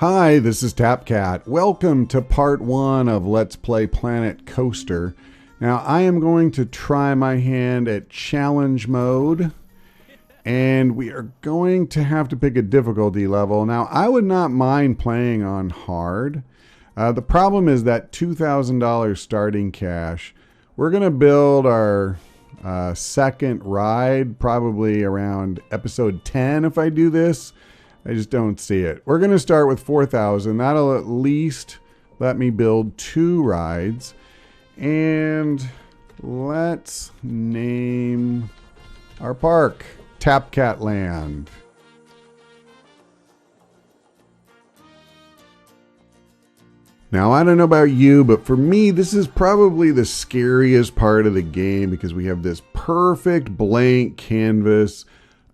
Hi, this is TapCat. Welcome to part one of Let's Play Planet Coaster. Now, I am going to try my hand at challenge mode, and we are going to have to pick a difficulty level. Now, I would not mind playing on hard. The problem is that $2,000 starting cash. We're going to build our second ride, probably around episode 10 if I do this. I just don't see it. We're going to start with 4,000. That'll at least let me build 2 rides. And let's name our park TapCatLand. Now, I don't know about you, but for me, this is probably the scariest part of the game because we have this perfect blank canvas,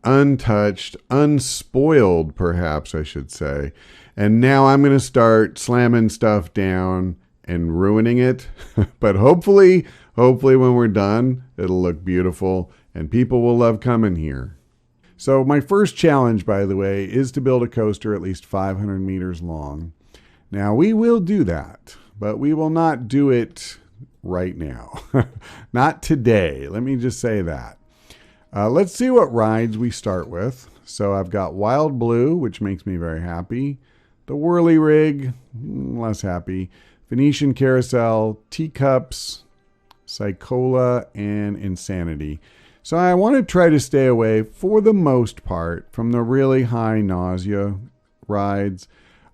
untouched, unspoiled, perhaps I should say. And now I'm going to start slamming stuff down and ruining it. But hopefully when we're done, it'll look beautiful and people will love coming here. So my first challenge, by the way, is to build a coaster at least 500 meters long. Now, we will do that, but we will not do it right now. Not today. Let me just say that. Let's see what rides we start with. So I've got Wild Blue, which makes me very happy. The Whirly Rig, less happy. Venetian Carousel, Teacups, Psychola, and Insanity. So I want to try to stay away, for the most part, from the really high nausea rides.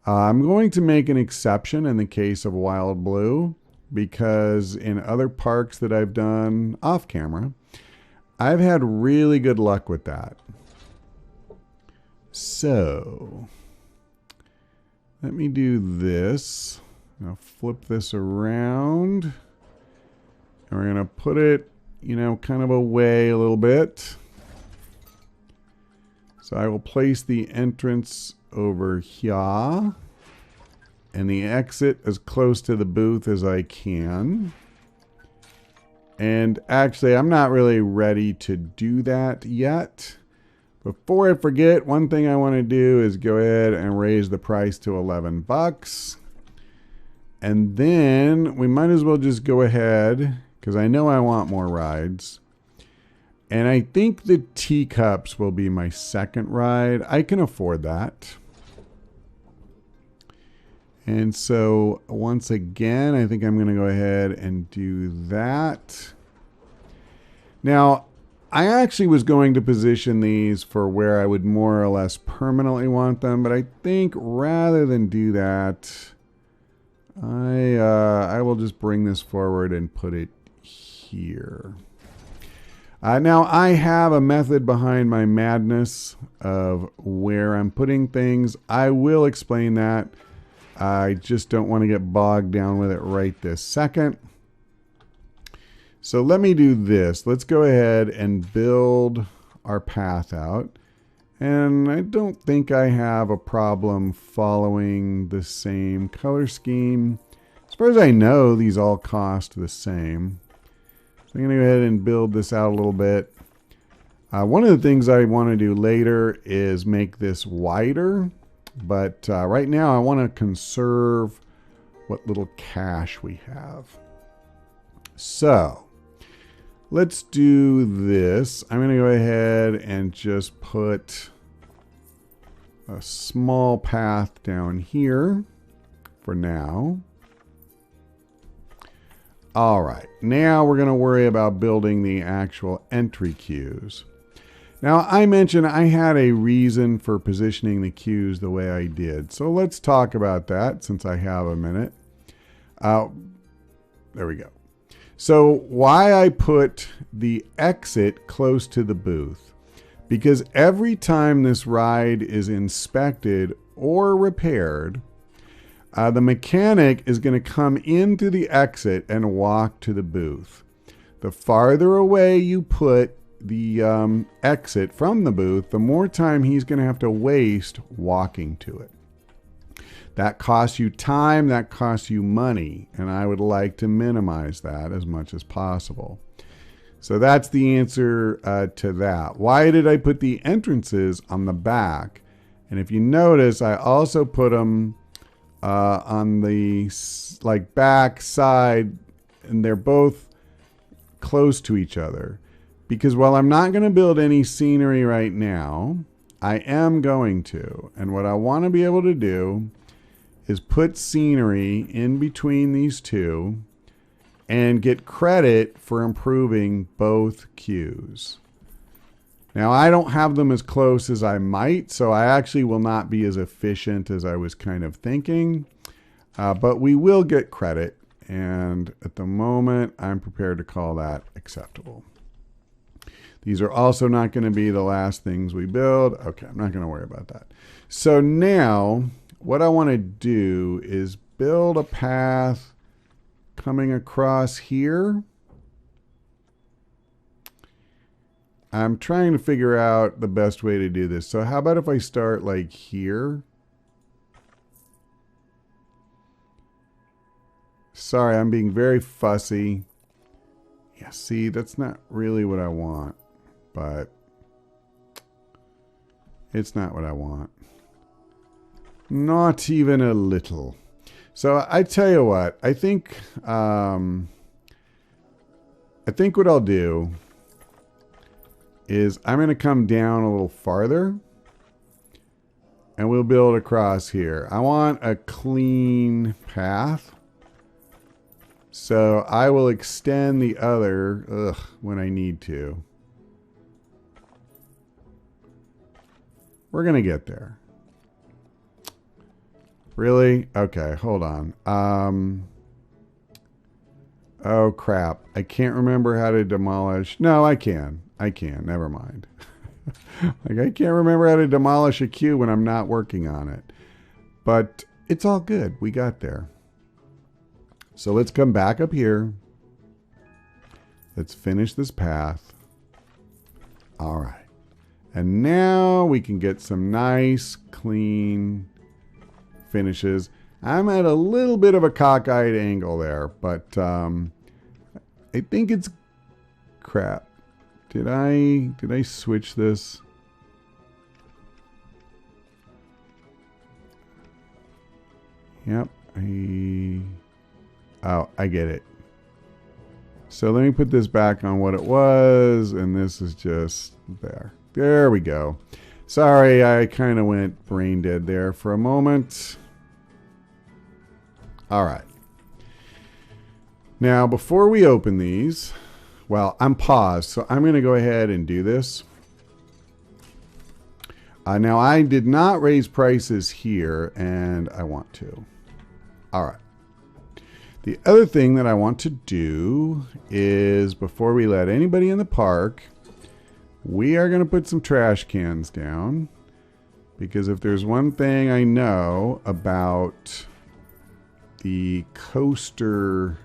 I'm going to make an exception in the case of Wild Blue, because in other parks that I've done off camera, I've had really good luck with that. So let me do this. I'll flip this around. And we're going to put it, kind of away a little bit. So I will place the entrance over here and the exit as close to the booth as I can. And actually, I'm not really ready to do that yet. Before I forget, one thing I want to do is go ahead and raise the price to 11 bucks. And then we might as well just go ahead, because I know I want more rides. And I think the Teacups will be my second ride. I can afford that. And so once again, I think I'm going to go ahead and do that. Now, I actually was going to position these for where I would more or less permanently want them, but I think rather than do that, I will just bring this forward and put it here. Now, I have a method behind my madness of where I'm putting things. I will explain that. I just don't want to get bogged down with it right this second. So let me do this. Let's go ahead and build our path out. And I don't think I have a problem following the same color scheme. As far as I know, these all cost the same. So I'm going to go ahead and build this out a little bit. One of the things I want to do later is make this wider. But right now I want to conserve what little cash we have. So let's do this. I'm going to go ahead and just put a small path down here for now. All right, now we're going to worry about building the actual entry queues. Now, I mentioned I had a reason for positioning the queues the way I did. So let's talk about that since I have a minute. There we go. So why I put the exit close to the booth? Because every time this ride is inspected or repaired, the mechanic is going to come in through the exit and walk to the booth. The farther away you put the exit from the booth, the more time he's going to have to waste walking to it. That costs you time, that costs you money, and I would like to minimize that as much as possible. So that's the answer to that. Why did I put the entrances on the back? And if you notice, I also put them on the like back side, and they're both close to each other. Because while I'm not going to build any scenery right now, I am going to. And what I want to be able to do is put scenery in between these two and get credit for improving both queues. Now, I don't have them as close as I might, so I actually will not be as efficient as I was kind of thinking. But we will get credit. And at the moment, I'm prepared to call that acceptable. These are also not going to be the last things we build. Okay, I'm not going to worry about that. So now, what I want to do is build a path coming across here. I'm trying to figure out the best way to do this. So how about if I start like here? Sorry, I'm being very fussy. Yeah, see, that's not really what I want. But it's not what I want. Not even a little. So I tell you what, I think what I'll do is I'm going to come down a little farther and we'll build across here. I want a clean path. So I will extend the other when I need to. We're going to get there. Really? Okay, hold on. Oh, crap. I can't remember how to demolish. No, I can. I can. Never mind. Like, I can't remember how to demolish a queue when I'm not working on it. But it's all good. We got there. So let's come back up here. Let's finish this path. All right. And now we can get some nice, clean finishes. I'm at a little bit of a cockeyed angle there, but I think it's crap. Did I switch this? Yep. Oh, I get it. So let me put this back on what it was, and this is just there. There we go. Sorry, I kind of went brain dead there for a moment. All right. Now, before we open these, well, I'm paused, so I'm going to go ahead and do this. Now, I did not raise prices here, and I want to. All right. The other thing that I want to do is, before we let anybody in the park, we are going to put some trash cans down. Because if there's one thing I know about the coaster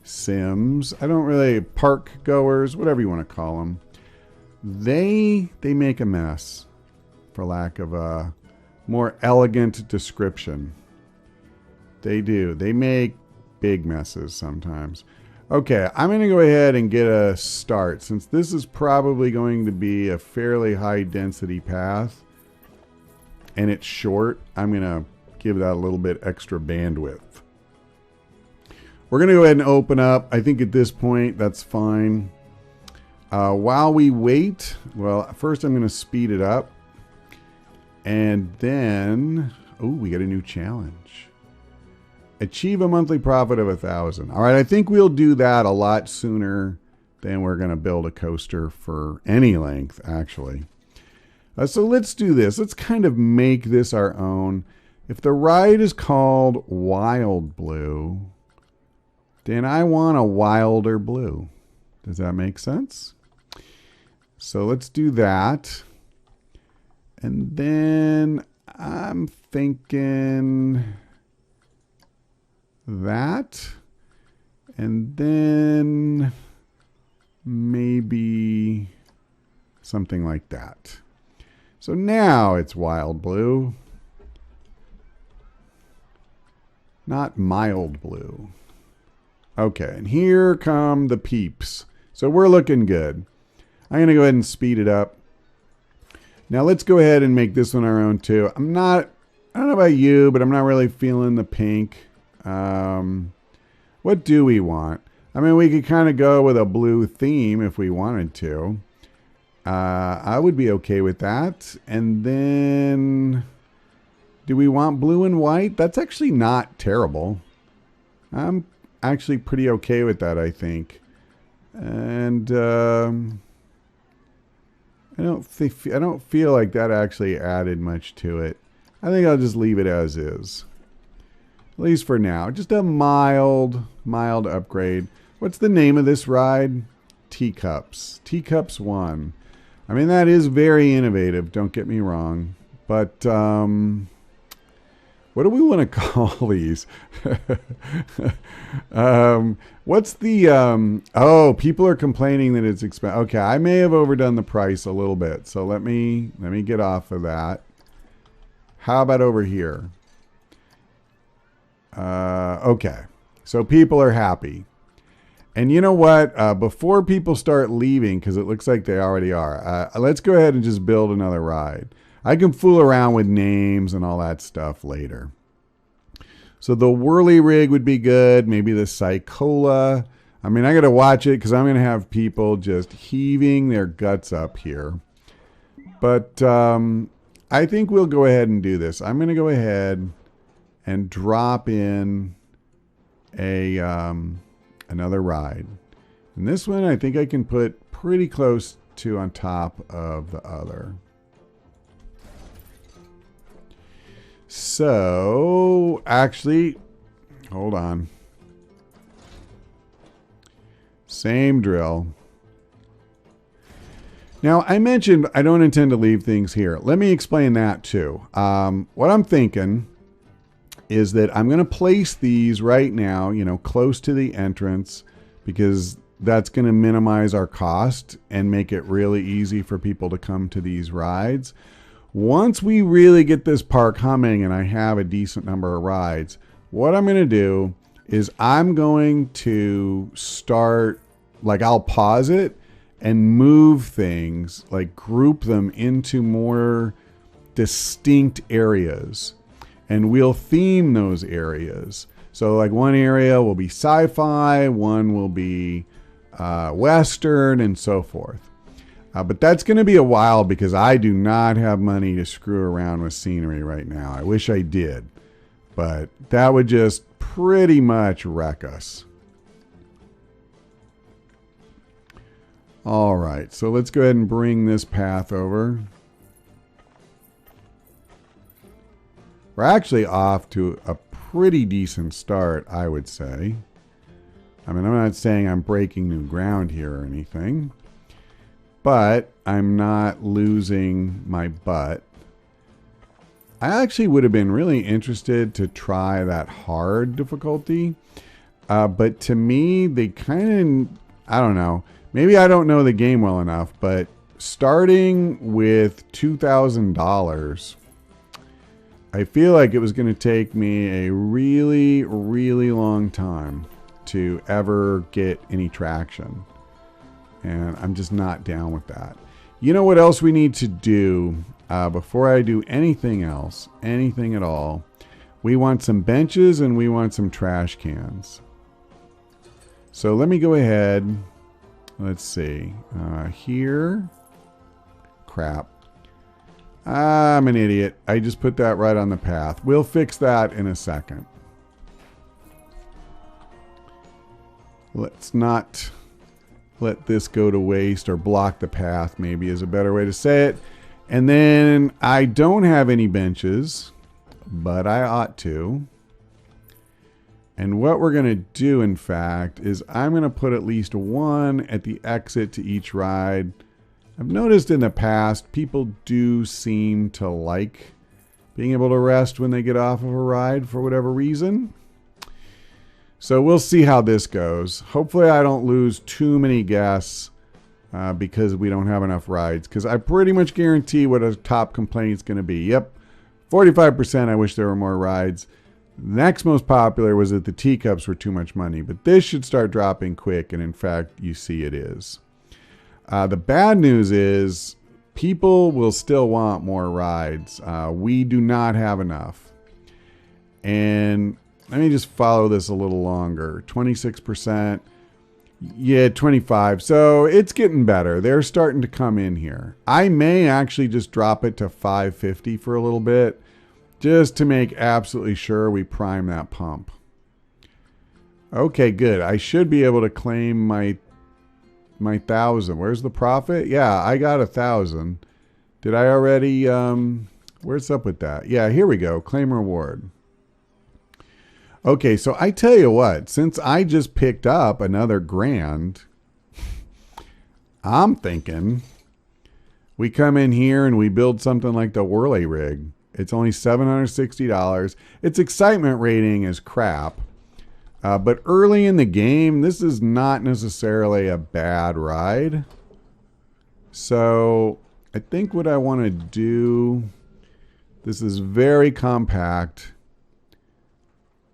sims, I don't really, park goers, whatever you want to call them, they make a mess, for lack of a more elegant description. They do. They make big messes sometimes. Okay, I'm going to go ahead and get a start. Since this is probably going to be a fairly high density path and it's short, I'm going to give that a little bit extra bandwidth. We're going to go ahead and open up. I think at this point that's fine. While we wait, well, first I'm going to speed it up. And then, oh, we got a new challenge. Achieve a monthly profit of 1,000. All right, I think we'll do that a lot sooner than we're going to build a coaster for any length, actually. So let's do this. Let's kind of make this our own. If the ride is called Wild Blue, then I want a wilder blue. Does that make sense? So let's do that. And then I'm thinking that, and then maybe something like that. So now it's wild blue, not mild blue. Okay, and here come the peeps. So we're looking good. I'm going to go ahead and speed it up. Now let's go ahead and make this one our own too. I'm not I don't know about you, but I'm not really feeling the pink. What do we want? I mean, we could kind of go with a blue theme if we wanted to. I would be okay with that. And then, do we want blue and white? That's actually not terrible. I'm actually pretty okay with that, I think. And I don't feel like that actually added much to it. I think I'll just leave it as is. At least for now. Just a mild upgrade. What's the name of this ride? Teacups. Teacups 1. I mean, that is very innovative, don't get me wrong. But what do we want to call these? What's the oh, people are complaining that it's expensive. Okay, I may have overdone the price a little bit. So let me get off of that. How about over here? Okay. So people are happy. And you know what? Before people start leaving, because it looks like they already are, let's go ahead and just build another ride. I can fool around with names and all that stuff later. So the whirly rig would be good. Maybe the Cycola. I mean, I got to watch it because I'm going to have people just heaving their guts up here. But I think we'll go ahead and do this. I'm going to go ahead and drop in a another ride. And this one I think I can put pretty close to on top of the other. So, actually, hold on. Same drill. Now, I mentioned I don't intend to leave things here. Let me explain that too. What I'm thinking is that I'm going to place these right now, you know, close to the entrance because that's going to minimize our cost and make it really easy for people to come to these rides. Once we really get this park humming and I have a decent number of rides, what I'm going to do is I'm going to start, like I'll pause it and move things, like group them into more distinct areas. And we'll theme those areas. So like one area will be sci-fi, one will be Western, and so forth. But that's going to be a while because I do not have money to screw around with scenery right now. I wish I did. But that would just pretty much wreck us. All right, so let's go ahead and bring this path over. We're actually off to a pretty decent start, I would say. I mean, I'm not saying I'm breaking new ground here or anything, but I'm not losing my butt. I actually would have been really interested to try that hard difficulty, but to me, they kind of, I don't know, maybe I don't know the game well enough, but starting with $2,000, I feel like it was going to take me a really, really long time to ever get any traction. And I'm just not down with that. You know what else we need to do before I do anything else, anything at all? We want some benches and we want some trash cans. So let me go ahead. Let's see. Here. Crap. I'm an idiot. I just put that right on the path. We'll fix that in a second. Let's not let this go to waste, or block the path maybe is a better way to say it. And then I don't have any benches, but I ought to. And what we're going to do, in fact, is I'm going to put at least one at the exit to each ride. I've noticed in the past, people do seem to like being able to rest when they get off of a ride for whatever reason. So we'll see how this goes. Hopefully I don't lose too many guests because we don't have enough rides. Because I pretty much guarantee what a top complaint is going to be. Yep, 45% I wish there were more rides. Next most popular was that the teacups were too much money. But this should start dropping quick. And in fact, you see it is. The bad news is people will still want more rides. We do not have enough. And let me just follow this a little longer. 26%. Yeah, 25. So it's getting better. They're starting to come in here. I may actually just drop it to 550 for a little bit, just to make absolutely sure we prime that pump. Okay, good. I should be able to claim my 1,000. Where's the profit? Yeah, I got 1,000. Did I already? Where's up with that? Yeah, here we go. Claim reward. Okay, so I tell you what, since I just picked up another grand, I'm thinking we come in here and we build something like the Whirly Rig. It's only $760. Its excitement rating is crap. But early in the game, this is not necessarily a bad ride. So I think what I want to do, this is very compact.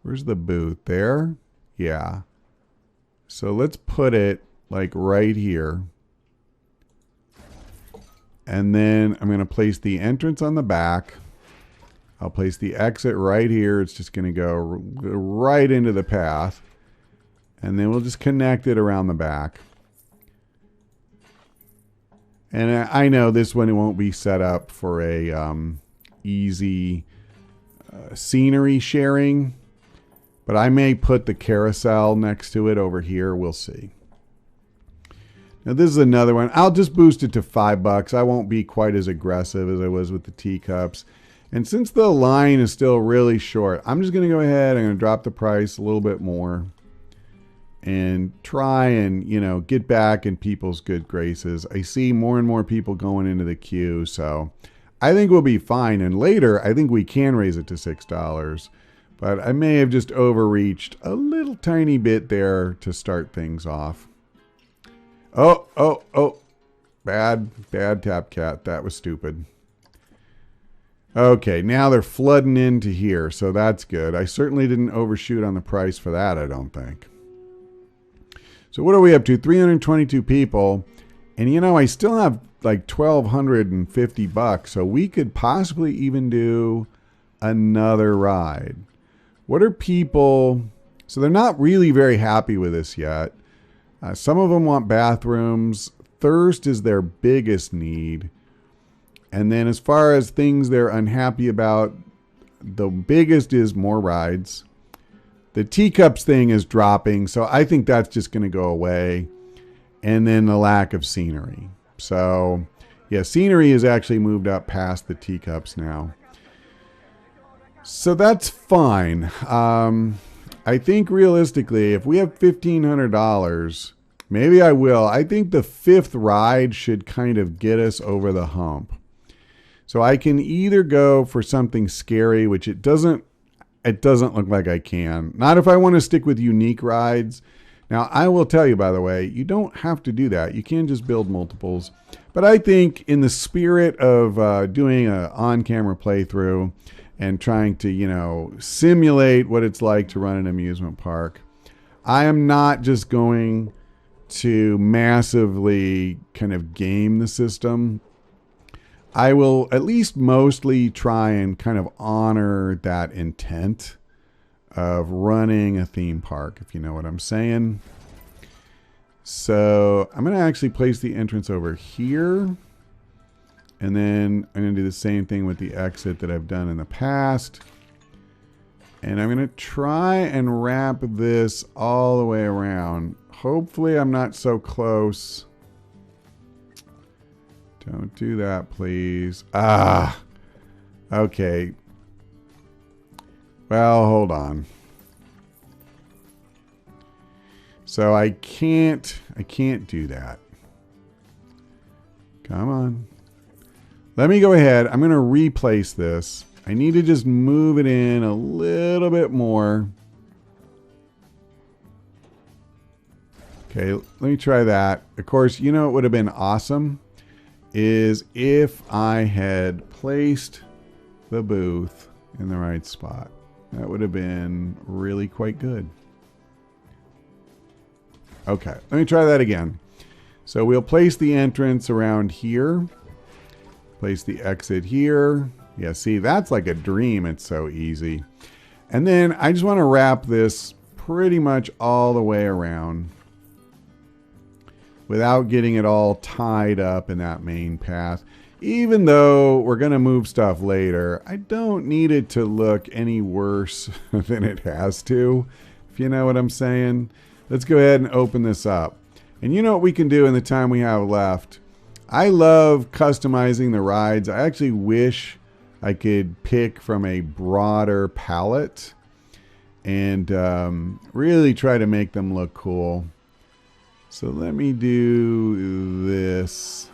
Where's the booth? There? Yeah. So let's put it like right here. And then I'm going to place the entrance on the back. I'll place the exit right here. It's just going to go right into the path. And then we'll just connect it around the back. And I know this one, it won't be set up for a easy scenery sharing. But I may put the carousel next to it over here. We'll see. Now this is another one. I'll just boost it to $5. I won't be quite as aggressive as I was with the teacups. And since the line is still really short, I'm just going to go ahead. I'm going to drop the price a little bit more. And try and, you know, get back in people's good graces. I see more and more people going into the queue. So I think we'll be fine. And later, I think we can raise it to $6. But I may have just overreached a little tiny bit there to start things off. Oh. Bad TapCat. That was stupid. Okay, now they're flooding into here, so that's good. I certainly didn't overshoot on the price for that, I don't think. So what are we up to? 322 people. And you know, I still have like $1,250, so we could possibly even do another ride. What are people... So they're not really very happy with this yet. Some of them want bathrooms. Thirst is their biggest need. And then as far as things they're unhappy about, the biggest is more rides. The teacups thing is dropping, so I think that's just going to go away. And then the lack of scenery. So, yeah, scenery has actually moved up past the teacups now. So that's fine. I think realistically, if we have $1,500, maybe I will. I think the fifth ride should kind of get us over the hump. So I can either go for something scary, which it doesn't look like I can. Not if I want to stick with unique rides. Now, I will tell you, by the way, you don't have to do that. You can just build multiples. But I think in the spirit of doing an on-camera playthrough and trying to, you know, simulate what it's like to run an amusement park, I am not just going to massively kind of game the system. I will at least mostly try and kind of honor that intent of running a theme park, if you know what I'm saying. So I'm going to actually place the entrance over here. And then I'm going to do the same thing with the exit that I've done in the past. And I'm going to try and wrap this all the way around. Hopefully I'm not so close. Don't do that, please. Okay. Well, hold on. So I can't do that. Come on. Let me go ahead. I'm going to replace this. I need to just move it in a little bit more. Okay, let me try that. Of course, you know what would have been awesome is if I had placed the booth in the right spot. That would have been really quite good. Okay, let me try that again. So we'll place the entrance around here. Place the exit here. Yeah, see, that's like a dream. It's so easy. And then I just want to wrap this pretty much all the way around without getting it all tied up in that main path. Even though we're going to move stuff later, I don't need it to look any worse than it has to, if you know what I'm saying. Let's go ahead and open this up. And you know what we can do in the time we have left? I love customizing the rides. I actually wish I could pick from a broader palette and really try to make them look cool. So let me do this.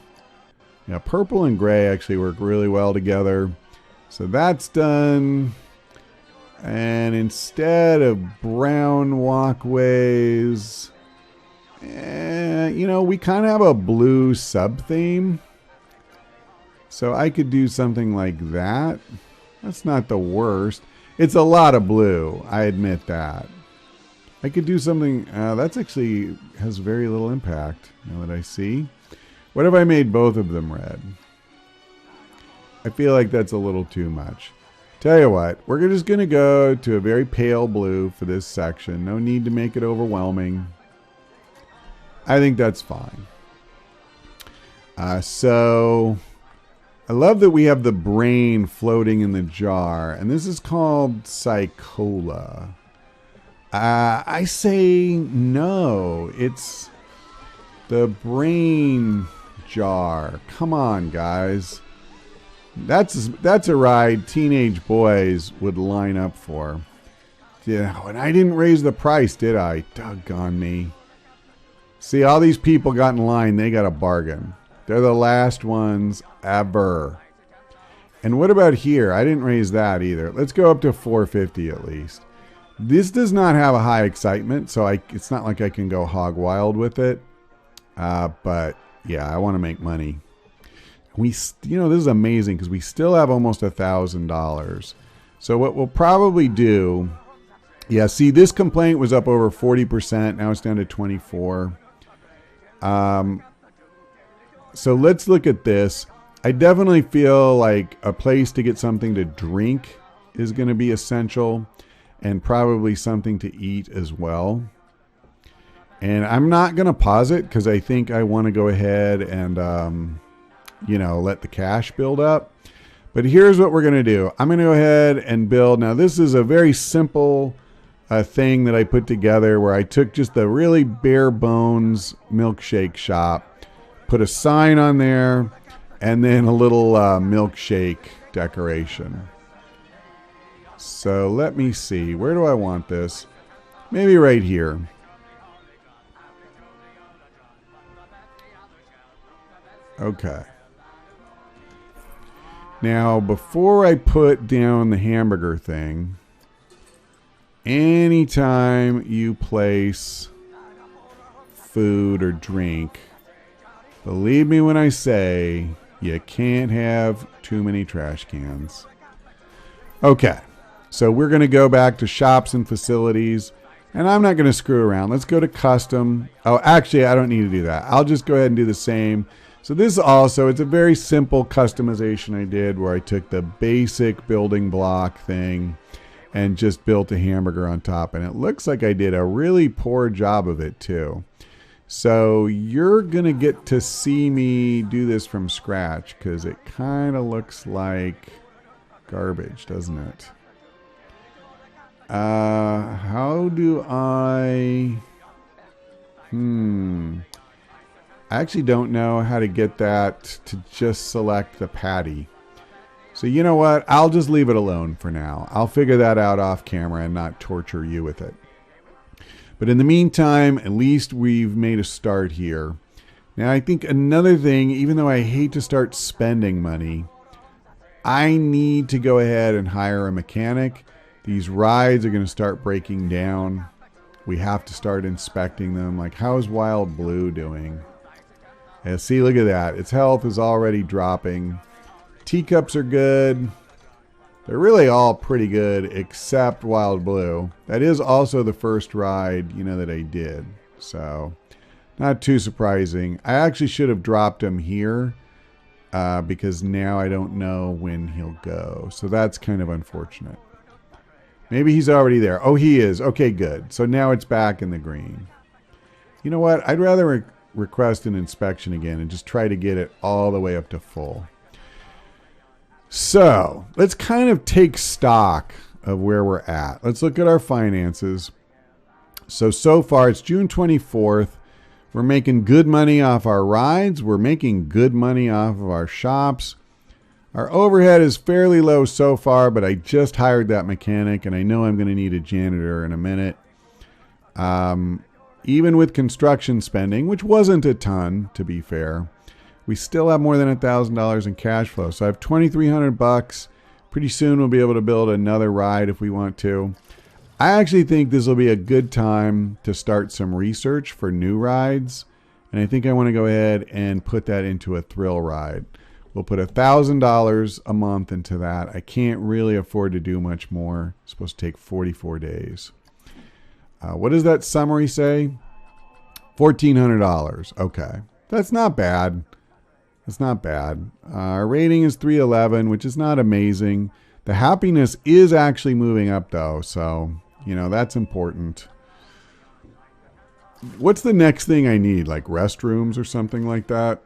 Yeah, purple and gray actually work really well together. So that's done. And instead of brown walkways, you know, we kind of have a blue sub-theme. So I could do something like that. That's not the worst. It's a lot of blue, I admit that. I could do something, that's actually has very little impact, now that I see. What if I made both of them red? I feel like that's a little too much. Tell you what, we're just going to go to a very pale blue for this section. No need to make it overwhelming. I think that's fine. So I love that we have the brain floating in the jar, and this is called Psychola. I say no. It's the brain jar. Come on, guys. That's a ride teenage boys would line up for. Yeah, and I didn't raise the price, did I? Doggone me. See, all these people got in line. They got a bargain. They're the last ones ever. And what about here? I didn't raise that either. Let's go up to $4.50 at least. This does not have a high excitement, so it's not like I can go hog wild with it. But yeah, I want to make money. This is amazing because we still have almost $1,000. So what we'll probably do, yeah, see, this complaint was up over 40%. Now it's down to 24. So let's look at this. I definitely feel like a place to get something to drink is going to be essential, and probably something to eat as well. And I'm not going to pause it because I think I want to go ahead and, let the cash build up. But here's what we're going to do. I'm going to go ahead and build. Now, this is a very simple thing that I put together where I took just the really bare bones milkshake shop, put a sign on there, and then a little milkshake decoration. So let me see. Where do I want this? Maybe right here. Okay. Now, before I put down the hamburger thing, anytime you place food or drink, believe me when I say you can't have too many trash cans. Okay. So we're going to go back to shops and facilities, and I'm not going to screw around. Let's go to custom. Oh, actually, I don't need to do that. I'll just go ahead and do the same. So this also, it's a very simple customization I did where I took the basic building block thing and just built a hamburger on top. And it looks like I did a really poor job of it too. So you're going to get to see me do this from scratch because it kind of looks like garbage, doesn't it? How do I actually don't know how to get that to just select the patty. So you know what? I'll just leave it alone for now. I'll figure that out off camera and not torture you with it. But in the meantime, at least we've made a start here. Now I think another thing, even though I hate to start spending money, I need to go ahead and hire a mechanic. These rides are going to start breaking down. We have to start inspecting them. Like, how is Wild Blue doing? Yeah, see, look at that. Its health is already dropping. Teacups are good. They're really all pretty good except Wild Blue. That is also the first ride, that I did. So, not too surprising. I actually should have dropped him here. because now I don't know when he'll go. So that's kind of unfortunate. Maybe he's already there. Oh, he is. Okay, good. So now it's back in the green. You know what? I'd rather request an inspection again and just try to get it all the way up to full. So let's kind of take stock of where we're at. Let's look at our finances. So far it's June 24th. We're making good money off our rides. We're making good money off of our shops. Our overhead is fairly low so far, but I just hired that mechanic, and I know I'm going to need a janitor in a minute. Even with construction spending, which wasn't a ton, to be fair, we still have more than $1,000 in cash flow. So I have $2,300. Pretty soon we'll be able to build another ride if we want to. I actually think this will be a good time to start some research for new rides. And I think I want to go ahead and put that into a thrill ride. We'll put $1,000 a month into that. I can't really afford to do much more. It's supposed to take 44 days. What does that summary say? $1,400. Okay. That's not bad. That's not bad. Our rating is 311, which is not amazing. The happiness is actually moving up, though. So, you know, that's important. What's the next thing I need? Like restrooms or something like that?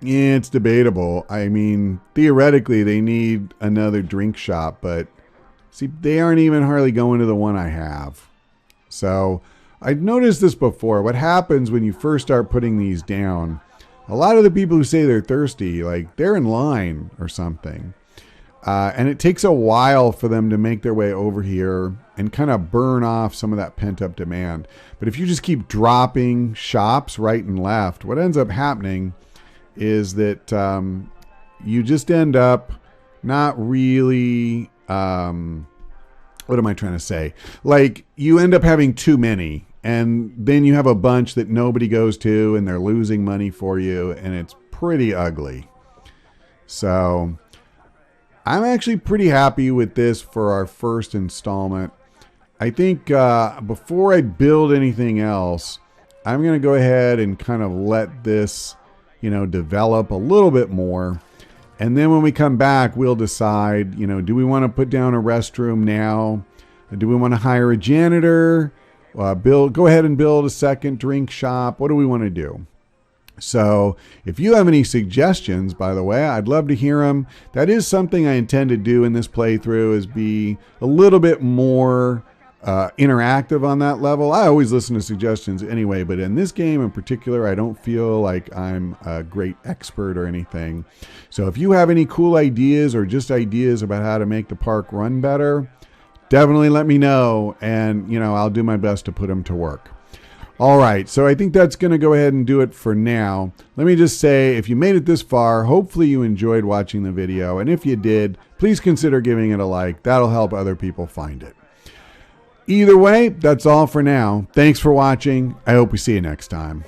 Yeah, it's debatable. I mean, theoretically, they need another drink shop, but see, they aren't even hardly going to the one I have. So I've noticed this before. What happens when you first start putting these down, a lot of the people who say they're thirsty, like they're in line or something. And it takes a while for them to make their way over here and kind of burn off some of that pent-up demand. But if you just keep dropping shops right and left, what ends up happening is that you just end up not really, what am I trying to say? Like, you end up having too many, and then you have a bunch that nobody goes to, and they're losing money for you, and it's pretty ugly. So I'm actually pretty happy with this for our first installment. I think before I build anything else, I'm going to go ahead and kind of let this, you know, develop a little bit more. And then when we come back, we'll decide, you know, do we want to put down a restroom now? Do we want to hire a janitor? Go ahead and build a second drink shop. What do we want to do? So if you have any suggestions, by the way, I'd love to hear them. That is something I intend to do in this playthrough, is be a little bit more interactive on that level. I always listen to suggestions anyway, but in this game in particular, I don't feel like I'm a great expert or anything. So if you have any cool ideas or just ideas about how to make the park run better, definitely let me know, and you know, I'll do my best to put them to work. All right, so I think that's going to go ahead and do it for now. Let me just say, if you made it this far, hopefully you enjoyed watching the video, and if you did, please consider giving it a like. That'll help other people find it. Either way, that's all for now. Thanks for watching. I hope we see you next time.